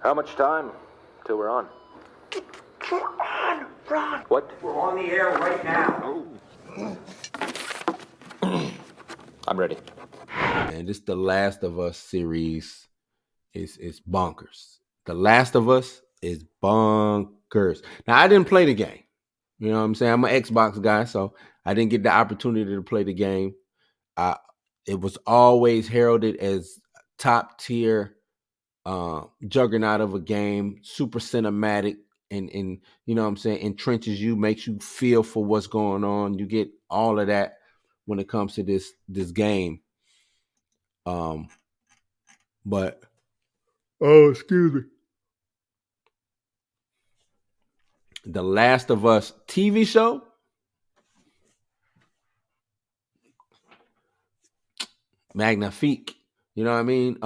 How much time till we're on? We're on, Ron. What? We're on the air right now. I'm ready. And this The Last of Us series is bonkers. The Last of Us is bonkers. Now, I didn't play the game. You know what I'm saying? I'm an Xbox guy, so I didn't get the opportunity to play the game. It was always heralded as top tier juggernaut of a game, super cinematic, and you know what I'm saying, entrenches you, makes you feel for what's going on. You get all of that when it comes to this game. But excuse me. The Last of Us TV show, magnifique. You know what I mean?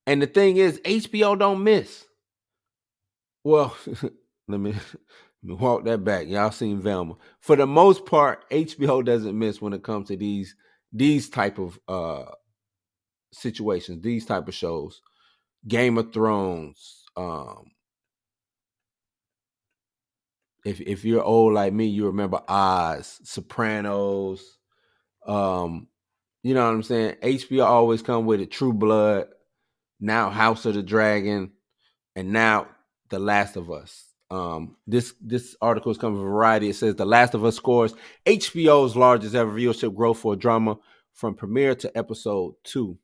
And the thing is, HBO don't miss. Well, let me walk that back. Y'all seen Velma. For the most part, HBO doesn't miss when it comes to these type of situations, these type of shows. Game of Thrones. If you're old like me, you remember Oz, Sopranos. You know what I'm saying? HBO always come with it. True Blood, now House of the Dragon, and now The Last of Us. This article is coming from Variety. It says The Last of Us scores HBO's largest ever viewership growth for a drama from premiere to episode 2.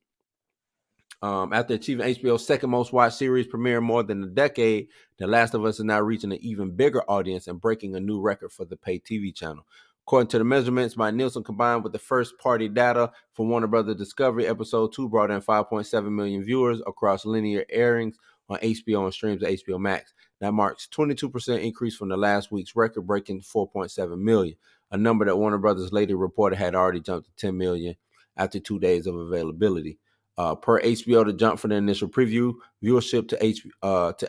After achieving HBO's second most watched series premiere in more than a decade, The Last of Us is now reaching an even bigger audience and breaking a new record for the pay TV channel. According to the measurements by Nielsen, combined with the first-party data from Warner Bros. Discovery, episode 2 brought in 5.7 million viewers across linear airings on HBO and streams of HBO Max. That marks 22% increase from the last week's record-breaking 4.7 million, a number that Warner Bros. Later reported had already jumped to 10 million after 2 days of availability. Per HBO, to jump from the initial preview, viewership to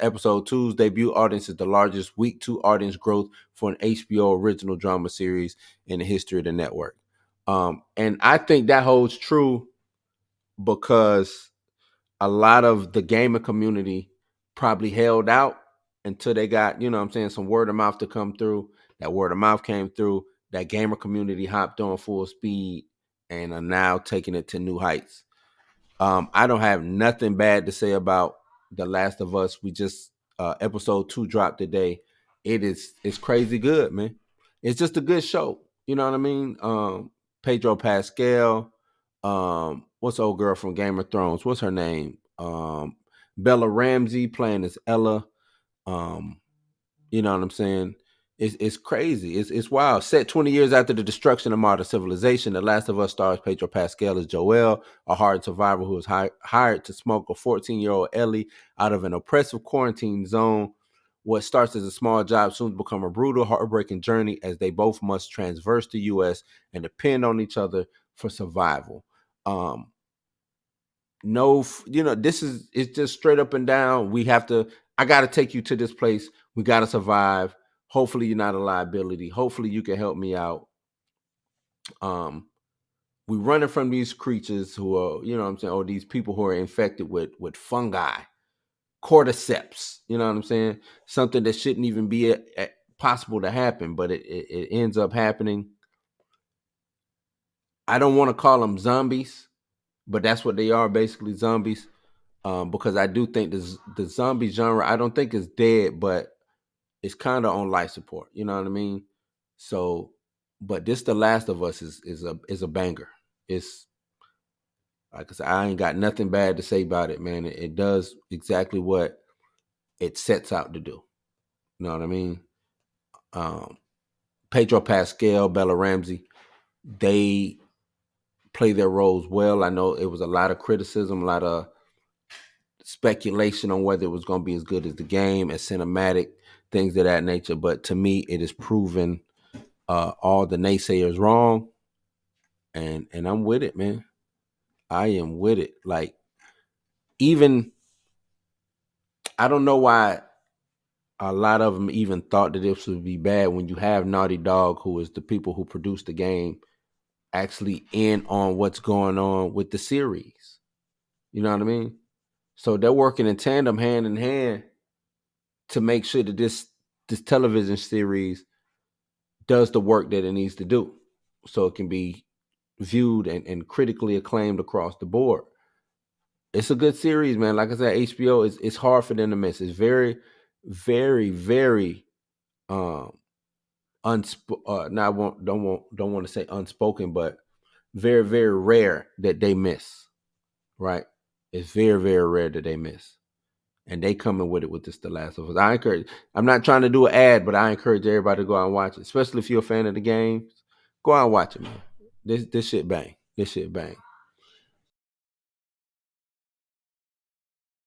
episode 2's debut audience is the largest week 2 audience growth for an HBO original drama series in the history of the network. And I think that holds true because a lot of the gamer community probably held out until they got, you know what I'm saying, some word of mouth to come through. That word of mouth came through. That gamer community hopped on full speed and are now taking it to new heights. I don't have nothing bad to say about The Last of Us. We just episode 2 dropped today. It's crazy good, man. It's just a good show. You know what I mean? Pedro Pascal. What's the old girl from Game of Thrones? What's her name? Bella Ramsey playing as Ella. You know what I'm saying? It's crazy. It's wild. Set 20 years after the destruction of modern civilization, The Last of Us stars Pedro Pascal as Joel, a hard survivor who is hired to smoke a 14-year-old Ellie out of an oppressive quarantine zone. What starts as a small job soon becomes a brutal, heartbreaking journey as they both must transverse the U.S. and depend on each other for survival. It's just straight up and down. I got to take you to this place. We got to survive. Hopefully you're not a liability. Hopefully you can help me out. We running from these creatures who are, you know what I'm saying, or these people who are infected with fungi, cordyceps, you know what I'm saying? Something that shouldn't even be possible to happen, but it ends up happening. I don't want to call them zombies, but that's what they are, basically zombies. Because I do think the zombie genre, I don't think it's dead, but it's kind of on life support. You know what I mean? So, but this The Last of Us is a banger. It's like I said, I ain't got nothing bad to say about it, man. It does exactly what it sets out to do. You know what I mean? Pedro Pascal, Bella Ramsey, they play their roles well. I know it was a lot of criticism, a lot of speculation on whether it was going to be as good as the game, as cinematic, things of that nature. But to me, it has proven all the naysayers wrong, and I'm with it, man. I am with it. Like, even I don't know why a lot of them even thought that this would be bad when you have Naughty Dog, who is the people who produced the game, actually in on what's going on with the series. You know what I mean? So they're working in tandem, hand in hand, to make sure that this television series does the work that it needs to do, so it can be viewed and critically acclaimed across the board. It's a good series, man. Like I said, HBO is it's hard for them to miss. It's very, very, very don't want to say unspoken, but very, very rare that they miss. Right? It's very, very rare that they miss. And they coming with it with this The Last of Us. I'm not trying to do an ad, but I encourage everybody to go out and watch it, especially if you're a fan of the games. Go out and watch it, man. This shit bang. This shit bang.